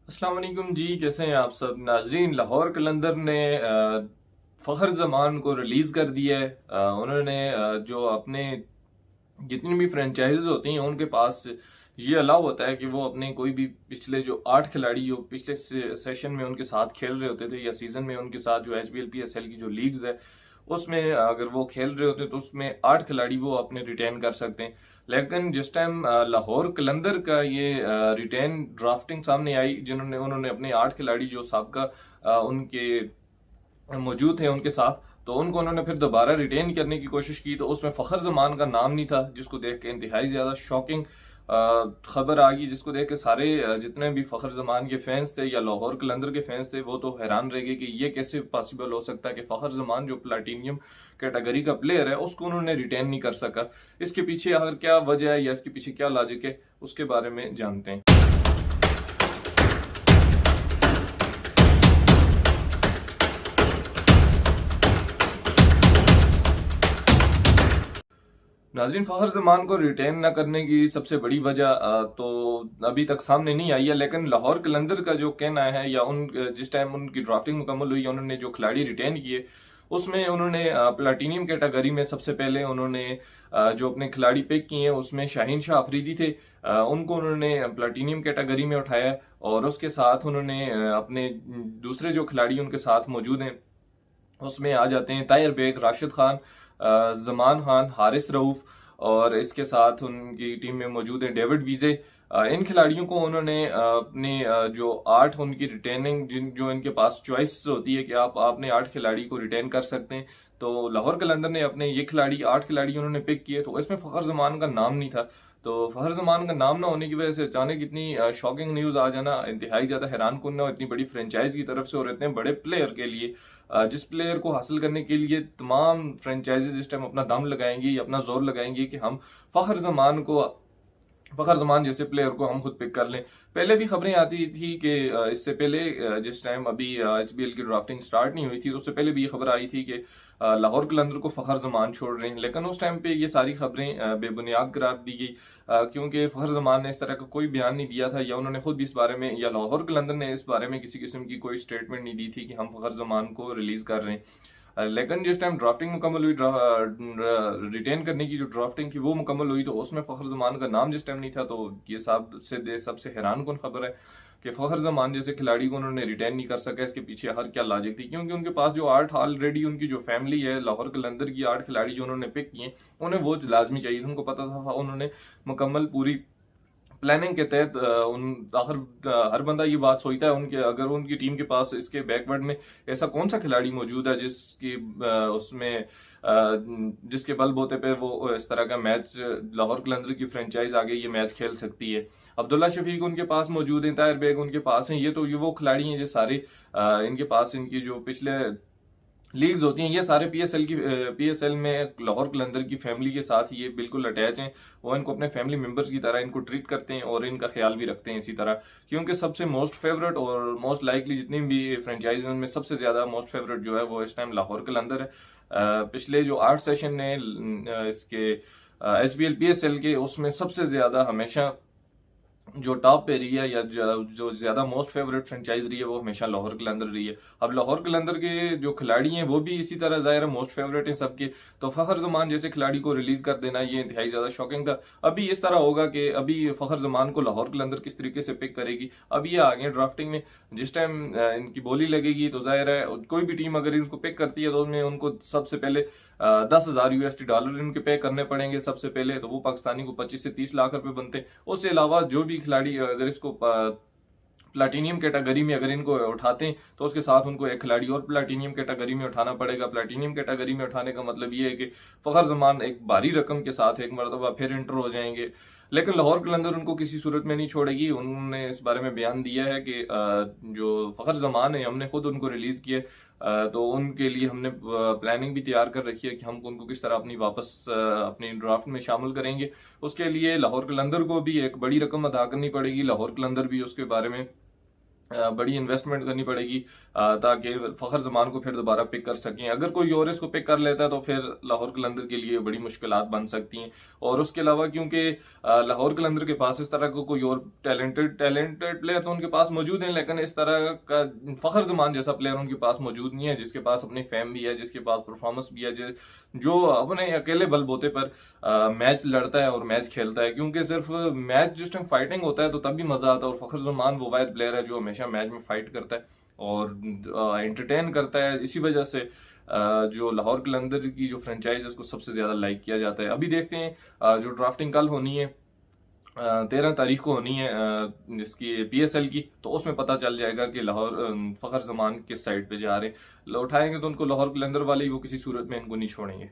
अस्सलाम वालेकुम जी, कैसे हैं आप सब नाजरीन। लाहौर कलंदर ने फ़खर ज़मान को रिलीज़ कर दिया है। उन्होंने जो अपने जितनी भी फ्रेंचाइजीज होती हैं उनके पास ये अलाउ होता है कि वो अपने कोई भी पिछले जो 8 खिलाड़ी जो पिछले सेशन में उनके साथ खेल रहे होते थे या सीजन में उनके साथ जो HBL PSL की जो लीग्स है उसमें अगर वो खेल रहे होते तो उसमें 8 खिलाड़ी वो अपने रिटेन कर सकते हैं। लेकिन जिस टाइम लाहौर कलंदर का ये रिटेन ड्राफ्टिंग सामने आई, जिन्होंने उन्होंने अपने 8 खिलाड़ी जो सबका उनके मौजूद थे उनके साथ, तो उनको उन्होंने फिर दोबारा रिटेन करने की कोशिश की, तो उसमें फ़खर जमान का नाम नहीं था, जिसको देख के इंतहाई ज़्यादा शॉकिंग खबर आ गई, जिसको देख के सारे जितने भी फ़खर जमान के फैंस थे या लाहौर कलंदर के फैंस थे वो तो हैरान रह गए कि ये कैसे पॉसिबल हो सकता है कि फ़खर जमान जो प्लाटीनियम कैटेगरी का प्लेयर है उसको उन्होंने रिटेन नहीं कर सका। इसके पीछे अगर क्या वजह है या इसके पीछे क्या लॉजिक है उसके बारे में जानते हैं। नाजरीन, फ़खर ज़मान को रिटेन न करने की सबसे बड़ी वजह तो अभी तक सामने नहीं आई है, लेकिन लाहौर कलंदर का जो कहना है या उन जिस टाइम उनकी ड्राफ्टिंग मुकम्मल हुई उन्होंने जो खिलाड़ी रिटेन किए उसमें उन्होंने प्लाटीनियम कैटेगरी में सबसे पहले उन्होंने जो अपने खिलाड़ी पिक किए हैं उसमें शाहीन शाह अफरीदी थे। उनको उन्होंने प्लाटीनियम कैटेगरी में उठाया और उसके साथ उन्होंने अपने दूसरे जो खिलाड़ी उनके साथ मौजूद हैं उसमें आ जाते हैं ताहिर बेग, राशिद खान, जमान खान, हारिस रऊफ और इसके साथ उनकी टीम में मौजूद हैं डेविड वीजे। इन खिलाड़ियों को उन्होंने अपने जो 8 उनकी रिटेनिंग जिन जो इनके पास चॉइस होती है कि आप आपने 8 खिलाड़ी को रिटेन कर सकते हैं, तो लाहौर कलंदर ने अपने ये खिलाड़ी 8 खिलाड़ी उन्होंने पिक किए, तो इसमें फ़खर जमान का नाम नहीं था। तो फ़खर जमान का नाम ना होने की वजह से अचानक इतनी शॉकिंग न्यूज़ आ जाना इंतहाई ज़्यादा हैरान कुन और इतनी बड़ी फ्रेंचाइज की तरफ से और इतने बड़े प्लेयर के लिए, जिस प्लेयर को हासिल करने के लिए तमाम फ्रेंचाइजीज इस टाइम अपना दम लगाएंगी, अपना जोर लगाएंगी कि हम फ़खर जमान को फ़खर जमान जैसे प्लेयर को हम खुद पिक कर लें। पहले भी खबरें आती थी कि इससे पहले जिस टाइम अभी HBL की ड्राफ्टिंग स्टार्ट नहीं हुई थी तो उससे पहले भी ये खबर आई थी कि लाहौर कलंदर को फ़खर जमान छोड़ रहे हैं, लेकिन उस टाइम पे ये सारी खबरें बेबुनियाद करार दी गई, क्योंकि फ़खर जमान ने इस तरह का कोई बयान नहीं दिया था या उन्होंने खुद भी इस बारे में या लाहौर कलंदर ने इस बारे में किसी किस्म की कोई स्टेटमेंट नहीं दी थी कि हम फ़खर जमान को रिलीज़ कर रहे हैं। लेकिन जिस टाइम ड्राफ्टिंग मुकम्मल हुई, रिटेन करने की जो ड्राफ्टिंग थी वो मुकम्मल हुई, तो उसमें फ़खर जमान का नाम जिस टाइम नहीं था, तो ये सबसे हैरान कन खबर है कि फ़खर जमान जैसे खिलाड़ी को उन्होंने रिटेन नहीं कर सका। इसके पीछे हर क्या लॉजिक थी, क्योंकि उनके पास जो 8 ऑलरेडी उनकी जो फैमिली है लाहौर कलंदर की 8 खिलाड़ी जो उन्होंने पिक किए उन्हें वो लाजमी चाहिए, उनको पता था उन्होंने मुकम्मल पूरी प्लानिंग के तहत उन आखिर हर बंदा ये बात सोचता है उनके अगर उनकी टीम के पास इसके बैकवर्ड में ऐसा कौन सा खिलाड़ी मौजूद है जिसकी उसमें जिसके बलबूते पे वो इस तरह का मैच लाहौर कलंदर की फ्रेंचाइज आगे ये मैच खेल सकती है। अब्दुल्ला शफीक उनके पास मौजूद हैं, ताहिर बेग उनके पास हैं, ये वो खिलाड़ी हैं जो सारे इनके पास इनकी जो पिछले लीग्स होती हैं ये सारे PSL में लाहौर कलंदर की फैमिली के साथ ये बिल्कुल अटैच हैं। वो इनको अपने फैमिली मेंबर्स की तरह इनको ट्रीट करते हैं और इनका ख्याल भी रखते हैं इसी तरह, क्योंकि सबसे मोस्ट फेवरेट और मोस्ट लाइकली जितनी भी फ्रेंचाइज में सबसे ज़्यादा मोस्ट फेवरेट जो है वो इस टाइम लाहौर कलंदर है। पिछले जो 8 सेशन ने इसके HBL PSL के उसमें सबसे ज़्यादा हमेशा जो टॉप पे रही है या जो ज्यादा मोस्ट फेवरेट फ्रेंचाइज रही है वो हमेशा लाहौर कलंदर रही है। अब लाहौर कलंदर के जो खिलाड़ी हैं वो भी इसी तरह जाहिर है मोस्ट फेवरेट हैं सबके, तो फखर जमान जैसे खिलाड़ी को रिलीज कर देना ये इंतहाई ज्यादा शॉकिंग था। अभी इस तरह होगा कि अभी फखर जमान को लाहौर कलंदर किस तरीके से पिक करेगी, अब ये आ गए ड्राफ्टिंग में, जिस टाइम इनकी बोली लगेगी तो जाहिर है कोई भी टीम अगर इनको पिक करती है तो उसमें उनको सबसे पहले 10,000 USD इनके पे करने पड़ेंगे सबसे पहले, तो वो पाकिस्तानी को 25 से 30 लाख रुपए बनते हैं। उससे अलावा जो भी खिलाड़ी अगर इसको प्लाटीनियम कैटेगरी में अगर इनको उठाते हैं तो उसके साथ उनको एक खिलाड़ी और प्लाटीनियम कैटेगरी में उठाना पड़ेगा। प्लाटीनियम कैटेगरी में उठाने का मतलब ये है कि फखर जमान एक भारी रकम के साथ एक मरतबा फिर इंटर हो जाएंगे, लेकिन लाहौर कलंदर उनको किसी सूरत में नहीं छोड़ेगी। उन्होंने इस बारे में बयान दिया है कि जो फखर जमान है हमने खुद उनको रिलीज किया, तो उनके लिए हमने प्लानिंग भी तैयार कर रखी है कि हम उनको किस तरह अपनी वापस अपनी ड्राफ्ट में शामिल करेंगे। उसके लिए लाहौर कलंदर को भी एक बड़ी रकम अदा करनी पड़ेगी, लाहौर कलंदर भी उसके बारे में बड़ी इन्वेस्टमेंट करनी पड़ेगी ताकि फ़खर जमान को फिर दोबारा पिक कर सकें। अगर कोई और इसको पिक कर लेता है तो फिर लाहौर कलंदर के लिए बड़ी मुश्किलात बन सकती हैं। और उसके अलावा क्योंकि लाहौर कलंदर के पास इस तरह का कोई और टैलेंटेड प्लेयर तो उनके पास मौजूद हैं, लेकिन इस तरह का फ़खर जमान जैसा प्लेयर उनके पास मौजूद नहीं है, जिसके पास अपनी फेम भी है, जिसके पास परफॉर्मेंस भी है, जो अपने अकेले बलबूते पर मैच लड़ता है और मैच खेलता है। क्योंकि सिर्फ मैच जिस टाइम फाइटिंग होता है तो तब भी मजा आता है, और फ़खर जमान वो वाहिद प्लेयर है जो हमेशा मैच में फाइट करता है और एंटरटेन करता है। इसी वजह से जो लाहौर कलंदर की जो फ्रेंचाइज है उसको सबसे ज्यादा लाइक किया जाता है। अभी देखते हैं जो ड्राफ्टिंग कल होनी है 13 तारीख को होनी है जिसकी PSL की, तो उसमें पता चल जाएगा कि लाहौर फ़खर जमान किस साइड पे जा रहे हैं। उठाएंगे तो उनको लाहौर कलंदर वाले ही वो किसी सूरत में इनको नहीं छोड़ेंगे।